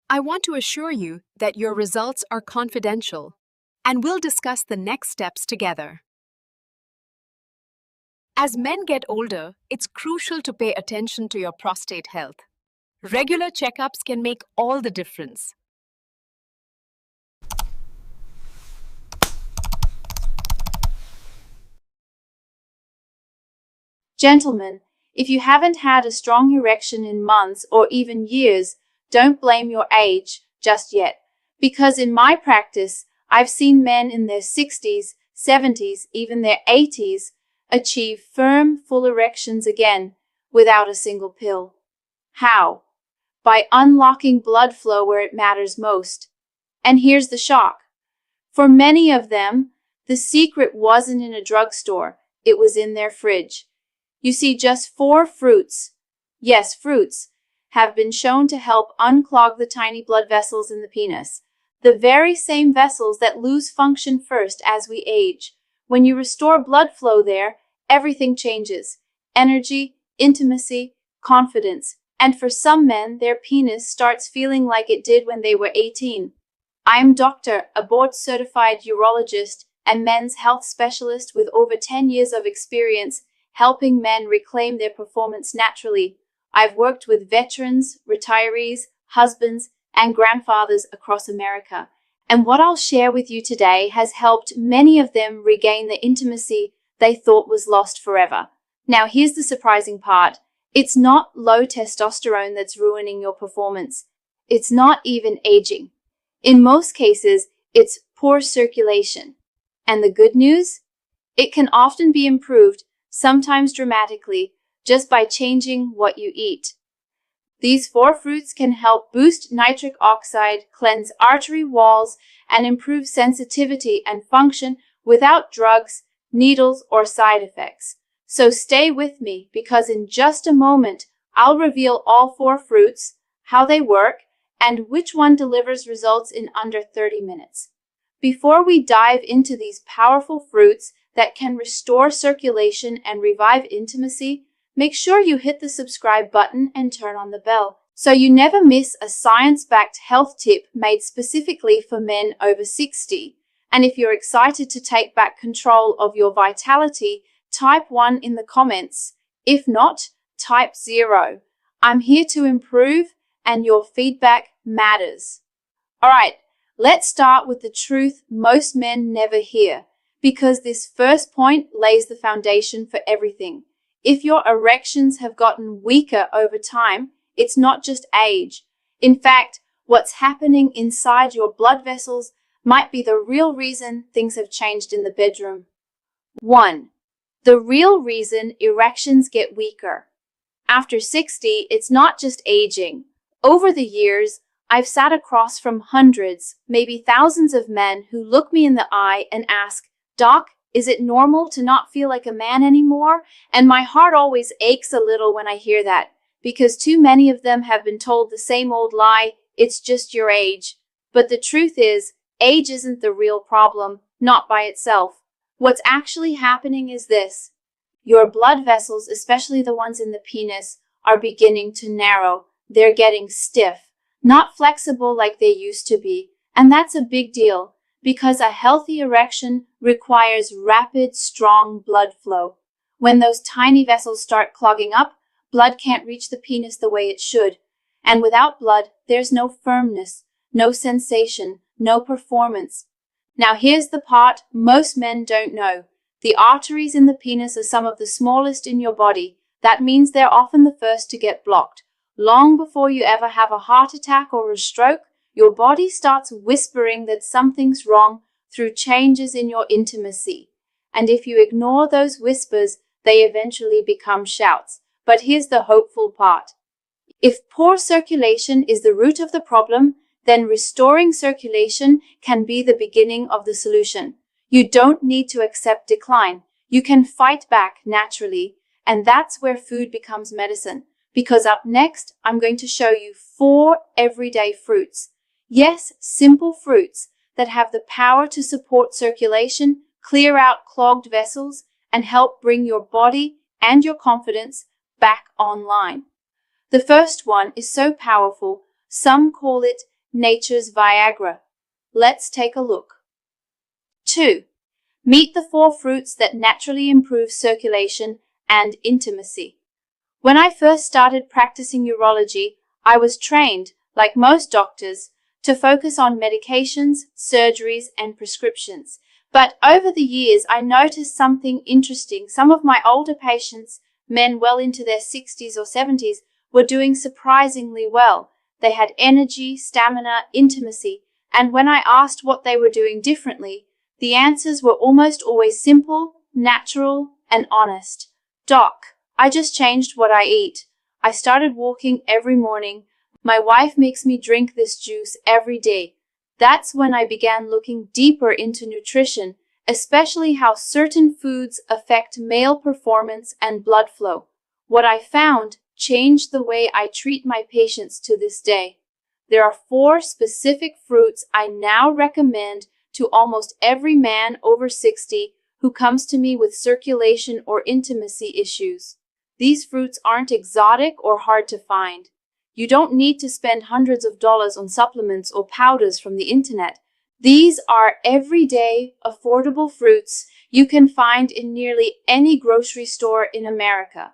I want to assure you that your results are confidential, and we'll discuss the next steps together. As men get older, it's crucial to pay attention to your prostate health. Regular checkups can make all the difference. Gentlemen, if you haven't had a strong erection in months or even years, don't blame your age just yet. Because in my practice, I've seen men in their 60s, 70s, even their 80s achieve firm, full erections again without a single pill. How? By unlocking blood flow where it matters most. And here's the shock. For many of them, the secret wasn't in a drugstore, it was in their fridge. You see, just 4 fruits, yes, fruits, have been shown to help unclog the tiny blood vessels in the penis, the very same vessels that lose function first as we age. When you restore blood flow there, everything changes. Energy, intimacy, confidence, and for some men, their penis starts feeling like it did when they were 18. I'm a board-certified urologist and men's health specialist with over 10 years of experience helping men reclaim their performance naturally. I've worked with veterans, retirees, husbands, and grandfathers across America. And what I'll share with you today has helped many of them regain the intimacy they thought was lost forever. Now, here's the surprising part. It's not low testosterone that's ruining your performance. It's not even aging. In most cases, it's poor circulation. And the good news? It can often be improved, sometimes dramatically, just by changing what you eat. These 4 fruits can help boost nitric oxide, cleanse artery walls, and improve sensitivity and function without drugs, needles, or side effects. So stay with me because in just a moment, I'll reveal all 4 fruits, how they work, and which one delivers results in under 30 minutes. Before we dive into these powerful fruits that can restore circulation and revive intimacy, make sure you hit the subscribe button and turn on the bell so you never miss a science-backed health tip made specifically for men over 60. And if you're excited to take back control of your vitality, type 1 in the comments. If not, type 0. I'm here to improve, and your feedback matters. All right, let's start with the truth most men never hear, because this first point lays the foundation for everything. If your erections have gotten weaker over time, it's not just age. In fact, what's happening inside your blood vessels might be the real reason things have changed in the bedroom. 1. The real reason erections get weaker. After 60, it's not just aging. Over the years, I've sat across from hundreds, maybe thousands of men who look me in the eye and ask, "Doc, is it normal to not feel like a man anymore?" And my heart always aches a little when I hear that, because too many of them have been told the same old lie, it's just your age. But the truth is, age isn't the real problem, not by itself. What's actually happening is this. Your blood vessels, especially the ones in the penis, are beginning to narrow. They're getting stiff, not flexible like they used to be. And that's a big deal, because a healthy erection requires rapid, strong blood flow. When those tiny vessels start clogging up, blood can't reach the penis the way it should. And without blood, there's no firmness, no sensation, no performance. Now here's the part most men don't know. The arteries in the penis are some of the smallest in your body. That means they're often the first to get blocked. Long before you ever have a heart attack or a stroke, your body starts whispering that something's wrong through changes in your intimacy. And if you ignore those whispers, they eventually become shouts. But here's the hopeful part. If poor circulation is the root of the problem, then restoring circulation can be the beginning of the solution. You don't need to accept decline. You can fight back naturally. And that's where food becomes medicine. Because up next, I'm going to show you 4 everyday fruits. Yes, simple fruits that have the power to support circulation, clear out clogged vessels, and help bring your body and your confidence back online. The first one is so powerful, some call it nature's Viagra. Let's take a look. 2. Meet the 4 fruits that naturally improve circulation and intimacy. When I first started practicing urology, I was trained, like most doctors, to focus on medications, surgeries, and prescriptions. But over the years, I noticed something interesting. Some of my older patients, men well into their 60s or 70s, were doing surprisingly well. They had energy, stamina, intimacy, and when I asked what they were doing differently, the answers were almost always simple, natural, and honest. Doc, I just changed what I eat. I started walking every morning. My wife makes me drink this juice every day. That's when I began looking deeper into nutrition, especially how certain foods affect male performance and blood flow. What I found changed the way I treat my patients to this day. There are 4 specific fruits I now recommend to almost every man over 60 who comes to me with circulation or intimacy issues. These fruits aren't exotic or hard to find. You don't need to spend hundreds of dollars on supplements or powders from the internet. These are everyday, affordable fruits you can find in nearly any grocery store in America.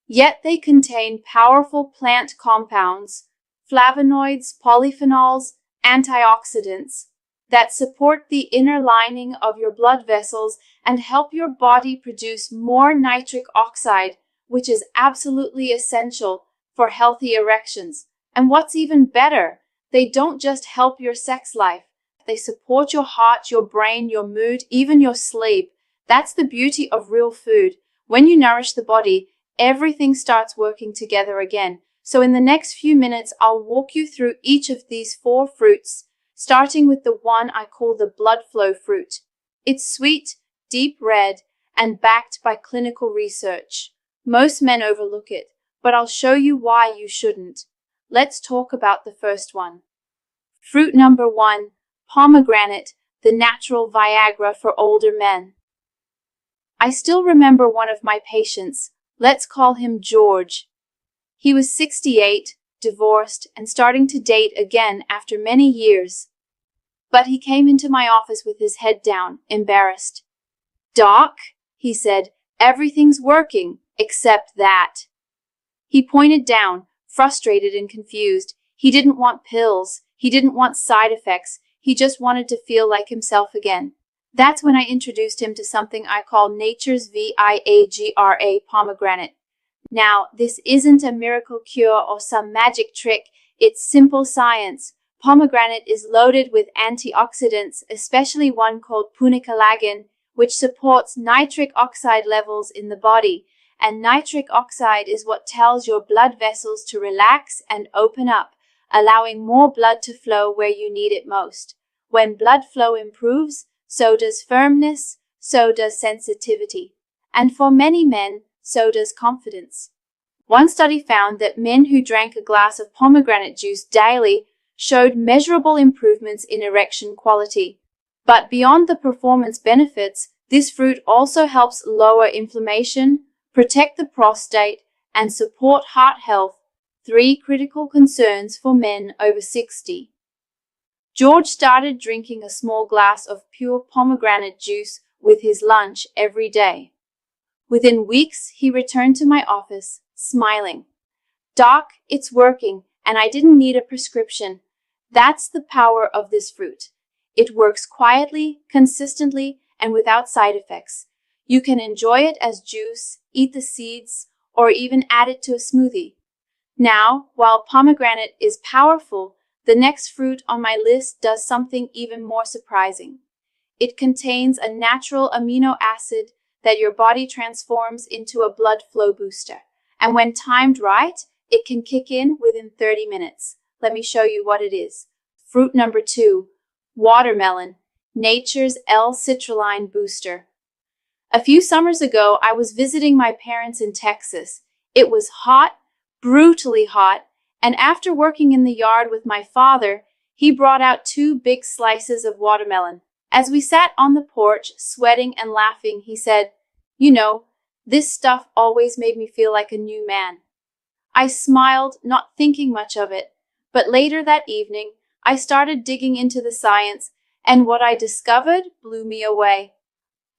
Yet they contain powerful plant compounds, flavonoids, polyphenols, antioxidants, that support the inner lining of your blood vessels and help your body produce more nitric oxide, which is absolutely essential for healthy erections. And what's even better, they don't just help your sex life. They support your heart, your brain, your mood, even your sleep. That's the beauty of real food. When you nourish the body, everything starts working together again. So in the next few minutes, I'll walk you through each of these 4 fruits, starting with the one I call the blood flow fruit. It's sweet, deep red, and backed by clinical research. Most men overlook it, but I'll show you why you shouldn't. Let's talk about the first one. Fruit number 1, pomegranate, the natural Viagra for older men. I still remember one of my patients. Let's call him George. He was 68, divorced, and starting to date again after many years. But he came into my office with his head down, embarrassed. "Doc," he said, "everything's working, except that." He pointed down, frustrated and confused. He didn't want pills. He didn't want side effects. He just wanted to feel like himself again. That's when I introduced him to something I call nature's Viagra pomegranate. Now, this isn't a miracle cure or some magic trick. It's simple science. Pomegranate is loaded with antioxidants, especially one called punicalagin, which supports nitric oxide levels in the body. And nitric oxide is what tells your blood vessels to relax and open up, allowing more blood to flow where you need it most. When blood flow improves, so does firmness, so does sensitivity. And for many men, so does confidence. One study found that men who drank a glass of pomegranate juice daily showed measurable improvements in erection quality. But beyond the performance benefits, this fruit also helps lower inflammation, protect the prostate, and support heart health, 3 critical concerns for men over 60. George started drinking a small glass of pure pomegranate juice with his lunch every day. Within weeks, he returned to my office, smiling. "Doc, it's working, and I didn't need a prescription." That's the power of this fruit. It works quietly, consistently, and without side effects. You can enjoy it as juice, eat the seeds, or even add it to a smoothie. Now, while pomegranate is powerful, the next fruit on my list does something even more surprising. It contains a natural amino acid that your body transforms into a blood flow booster. And when timed right, it can kick in within 30 minutes. Let me show you what it is. Fruit number 2, watermelon, nature's L-citrulline booster. A few summers ago, I was visiting my parents in Texas. It was hot, brutally hot, and after working in the yard with my father, he brought out 2 big slices of watermelon. As we sat on the porch, sweating and laughing, he said, "You know, this stuff always made me feel like a new man." I smiled, not thinking much of it, but later that evening, I started digging into the science, and what I discovered blew me away.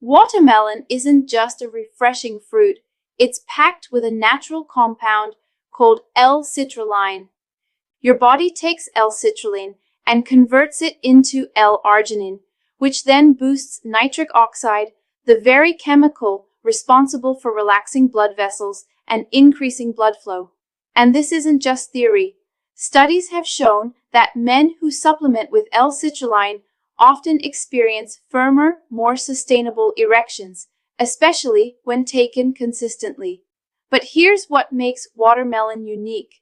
Watermelon isn't just a refreshing fruit, it's packed with a natural compound called L-citrulline. Your body takes L-citrulline and converts it into L-arginine, which then boosts nitric oxide, the very chemical responsible for relaxing blood vessels and increasing blood flow. And this isn't just theory. Studies have shown that men who supplement with L-citrulline often experience firmer, more sustainable erections, especially when taken consistently. But here's what makes watermelon unique.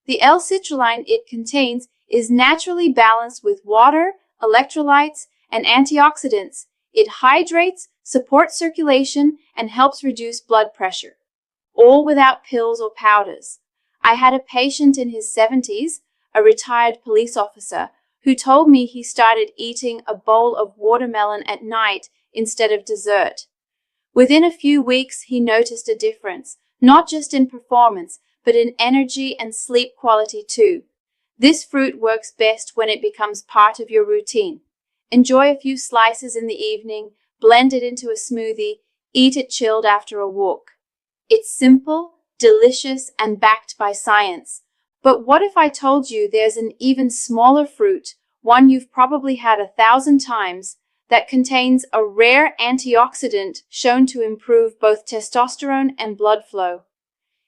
The L-citrulline it contains is naturally balanced with water, electrolytes, and antioxidants. It hydrates, supports circulation, and helps reduce blood pressure, all without pills or powders. I had a patient in his 70s, a retired police officer, who told me he started eating a bowl of watermelon at night instead of dessert. Within a few weeks, he noticed a difference, not just in performance, but in energy and sleep quality too. This fruit works best when it becomes part of your routine. Enjoy a few slices in the evening, blend it into a smoothie, eat it chilled after a walk. It's simple, delicious, and backed by science. But what if I told you there's an even smaller fruit, one you've probably had 1,000 times, that contains a rare antioxidant shown to improve both testosterone and blood flow?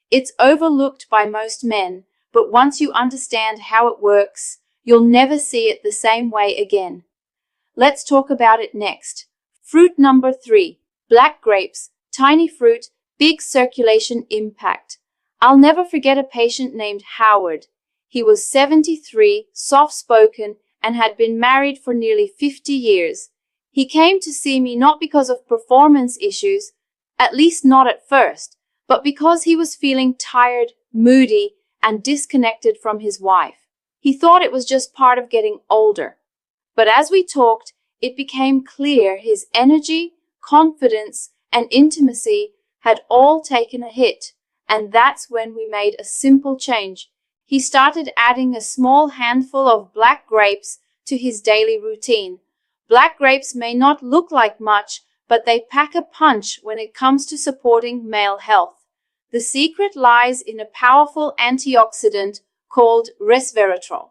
It's overlooked by most men, but once you understand how it works, you'll never see it the same way again. Let's talk about it next. Fruit number 3, black grapes, tiny fruit, big circulation impact. I'll never forget a patient named Howard. He was 73, soft-spoken, and had been married for nearly 50 years. He came to see me not because of performance issues, at least not at first, but because he was feeling tired, moody, and disconnected from his wife. He thought it was just part of getting older. But as we talked, it became clear his energy, confidence, and intimacy had all taken a hit. And that's when we made a simple change. He started adding a small handful of black grapes to his daily routine. Black grapes may not look like much, but they pack a punch when it comes to supporting male health. The secret lies in a powerful antioxidant called resveratrol.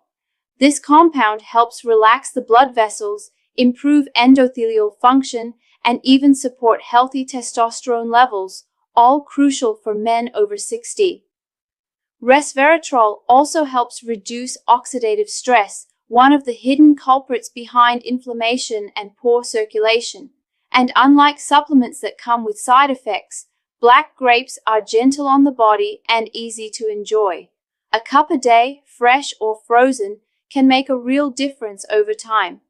This compound helps relax the blood vessels, improve endothelial function, and even support healthy testosterone levels, all crucial for men over 60. Resveratrol also helps reduce oxidative stress, one of the hidden culprits behind inflammation and poor circulation. And unlike supplements that come with side effects, black grapes are gentle on the body and easy to enjoy. A cup a day, fresh or frozen, can make a real difference over time.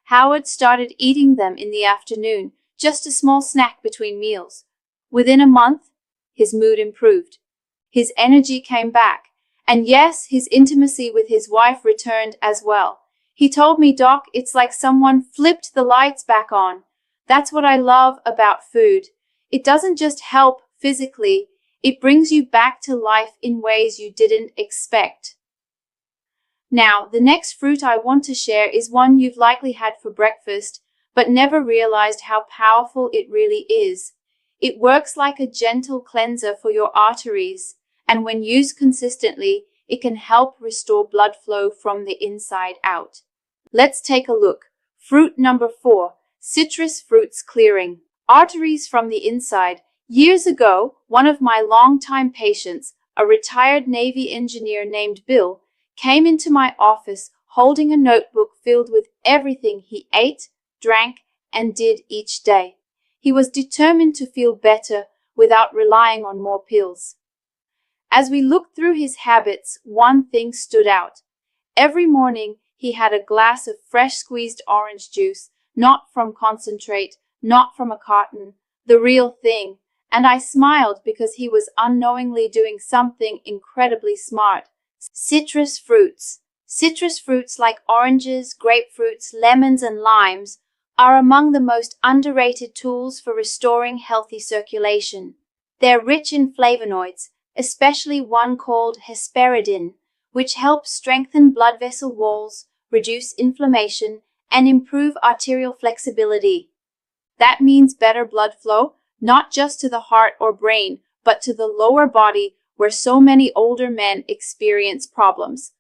Howard started eating them in the afternoon, just a small snack between meals. Within a month, his mood improved. His energy came back. And yes, his intimacy with his wife returned as well. He told me, "Doc, it's like someone flipped the lights back on." That's what I love about food. It doesn't just help physically, it brings you back to life in ways you didn't expect. Now, the next fruit I want to share is one you've likely had for breakfast, but never realized how powerful it really is. It works like a gentle cleanser for your arteries, and when used consistently, it can help restore blood flow from the inside out. Let's take a look. Fruit number 4, citrus fruits clearing. Arteries from the inside. Years ago, one of my longtime patients, a retired Navy engineer named Bill, came into my office holding a notebook filled with everything he ate, drank, and did each day. He was determined to feel better without relying on more pills. As we looked through his habits, one thing stood out. Every morning, he had a glass of fresh squeezed orange juice, not from concentrate, not from a carton, the real thing. And I smiled because he was unknowingly doing something incredibly smart. Citrus fruits. Citrus fruits like oranges, grapefruits, lemons, and limes are among the most underrated tools for restoring healthy circulation. They're rich in flavonoids, especially one called hesperidin, which helps strengthen blood vessel walls, reduce inflammation, and improve arterial flexibility. That means better blood flow, not just to the heart or brain, but to the lower body where so many older men experience problems.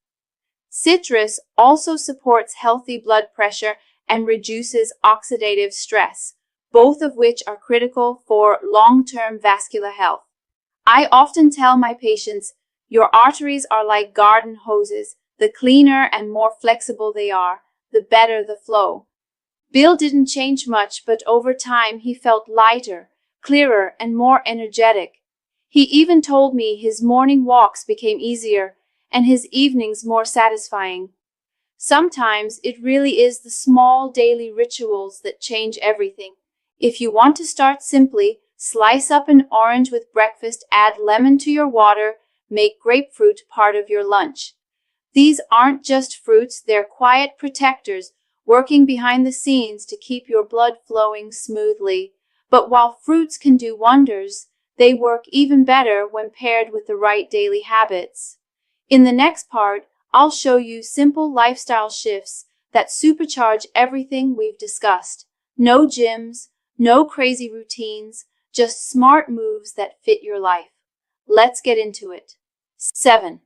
Citrus also supports healthy blood pressure and reduces oxidative stress, both of which are critical for long-term vascular health. I often tell my patients, your arteries are like garden hoses. The cleaner and more flexible they are, the better the flow. Bill didn't change much, but over time he felt lighter, clearer, and more energetic. He even told me his morning walks became easier and his evenings more satisfying. Sometimes it really is the small daily rituals that change everything. If you want to start simply, slice up an orange with breakfast, add lemon to your water, make grapefruit part of your lunch. These aren't just fruits, they're quiet protectors, working behind the scenes to keep your blood flowing smoothly. But while fruits can do wonders, they work even better when paired with the right daily habits. In the next part, I'll show you simple lifestyle shifts that supercharge everything we've discussed. No gyms, no crazy routines, just smart moves that fit your life. Let's get into it. 7.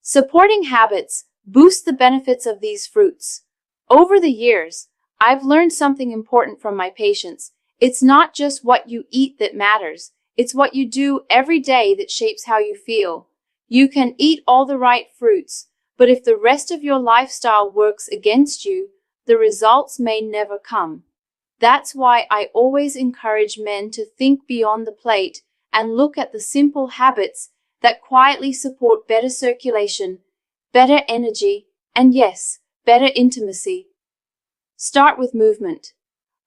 Supporting habits boost the benefits of these fruits. Over the years, I've learned something important from my patients. It's not just what you eat that matters, it's what you do every day that shapes how you feel. You can eat all the right fruits, but if the rest of your lifestyle works against you, the results may never come. That's why I always encourage men to think beyond the plate and look at the simple habits that quietly support better circulation, better energy, and yes, better intimacy. Start with movement.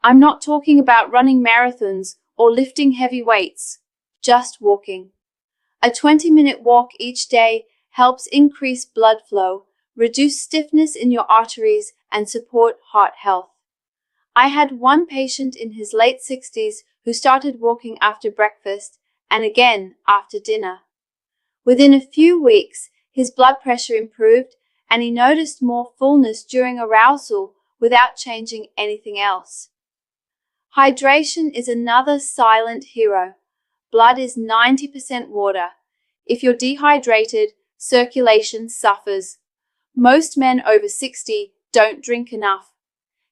I'm not talking about running marathons or lifting heavy weights, just walking. A 20-minute walk each day helps increase blood flow, reduce stiffness in your arteries, and support heart health. I had one patient in his late 60s who started walking after breakfast and again after dinner. Within a few weeks, his blood pressure improved and he noticed more fullness during arousal without changing anything else. Hydration is another silent hero. Blood is 90% water. If you're dehydrated, circulation suffers. Most men over 60 don't drink enough.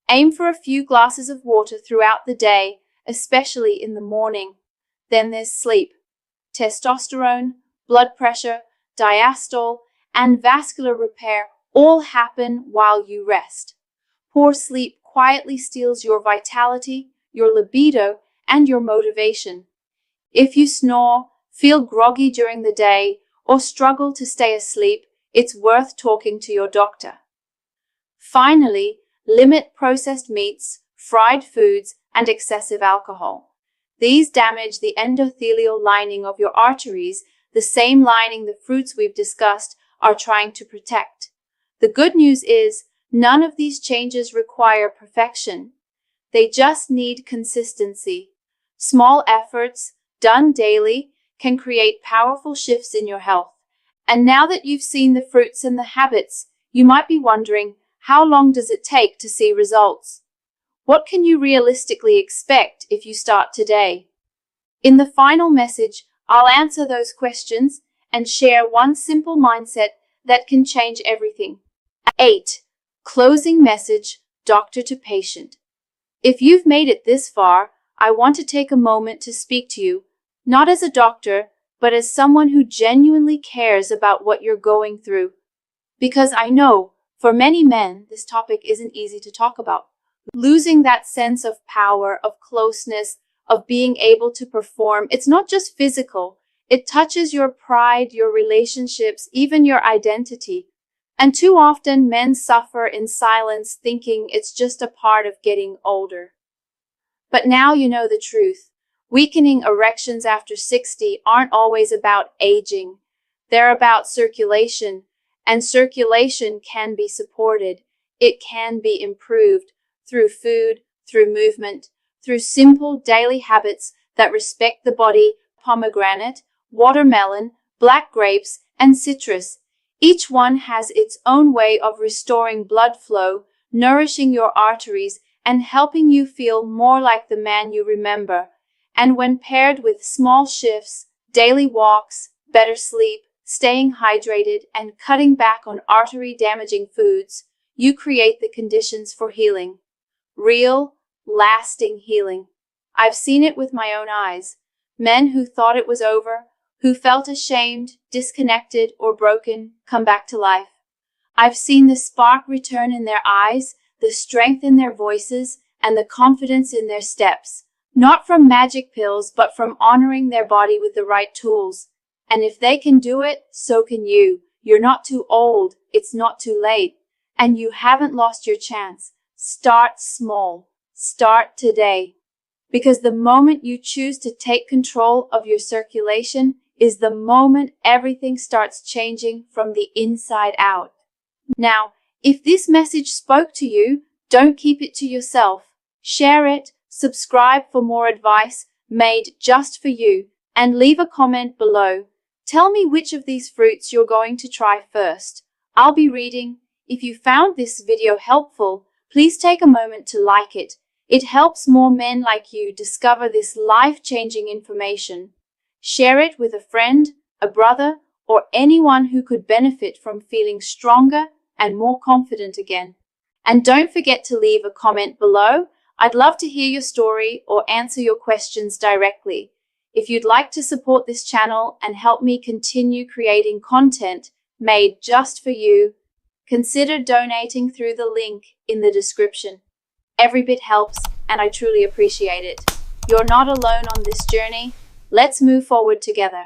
Aim for a few glasses of water throughout the day, especially in the morning. Then there's sleep. Testosterone, blood pressure, diastole, and vascular repair all happen while you rest. Poor sleep quietly steals your vitality, your libido, and your motivation. If you snore, feel groggy during the day, or struggle to stay asleep, it's worth talking to your doctor. Finally, limit processed meats, fried foods, and excessive alcohol. These damage the endothelial lining of your arteries, the same lining the fruits we've discussed are trying to protect. The good news is, none of these changes require perfection. They just need consistency. Small efforts, done daily, can create powerful shifts in your health. And now that you've seen the fruits and the habits, you might be wondering, how long does it take to see results? What can you realistically expect if you start today? In the final message, I'll answer those questions and share one simple mindset that can change everything. 8. Closing message, doctor to patient. If you've made it this far, I want to take a moment to speak to you, not as a doctor, but as someone who genuinely cares about what you're going through. Because I know, for many men, this topic isn't easy to talk about. Losing that sense of power, of closeness, of being able to perform, it's not just physical. It touches your pride, your relationships, even your identity. And too often, men suffer in silence, thinking it's just a part of getting older. But now you know the truth. Weakening erections after 60 aren't always about aging. They're about circulation, and circulation can be supported. It can be improved through food, through movement, through simple daily habits that respect the body. Pomegranate, watermelon, black grapes, and citrus. Each one has its own way of restoring blood flow, nourishing your arteries, and helping you feel more like the man you remember. And when paired with small shifts, daily walks, better sleep, staying hydrated, and cutting back on artery-damaging foods, you create the conditions for healing. Real, lasting healing. I've seen it with my own eyes. Men who thought it was over, who felt ashamed, disconnected, or broken, come back to life. I've seen the spark return in their eyes, the strength in their voices, and the confidence in their steps. Not from magic pills, but from honoring their body with the right tools. And if they can do it, so can you. You're not too old, it's not too late, and you haven't lost your chance. Start small. Start today. Because the moment you choose to take control of your circulation is the moment everything starts changing from the inside out. Now, if this message spoke to you, don't keep it to yourself. Share it, subscribe for more advice made just for you, and leave a comment below. Tell me which of these fruits you're going to try first. I'll be reading. If you found this video helpful, please take a moment to like it. It helps more men like you discover this life-changing information. Share it with a friend, a brother, or anyone who could benefit from feeling stronger and more confident again. And don't forget to leave a comment below. I'd love to hear your story or answer your questions directly. If you'd like to support this channel and help me continue creating content made just for you, consider donating through the link in the description. Every bit helps, and I truly appreciate it. You're not alone on this journey. Let's move forward together.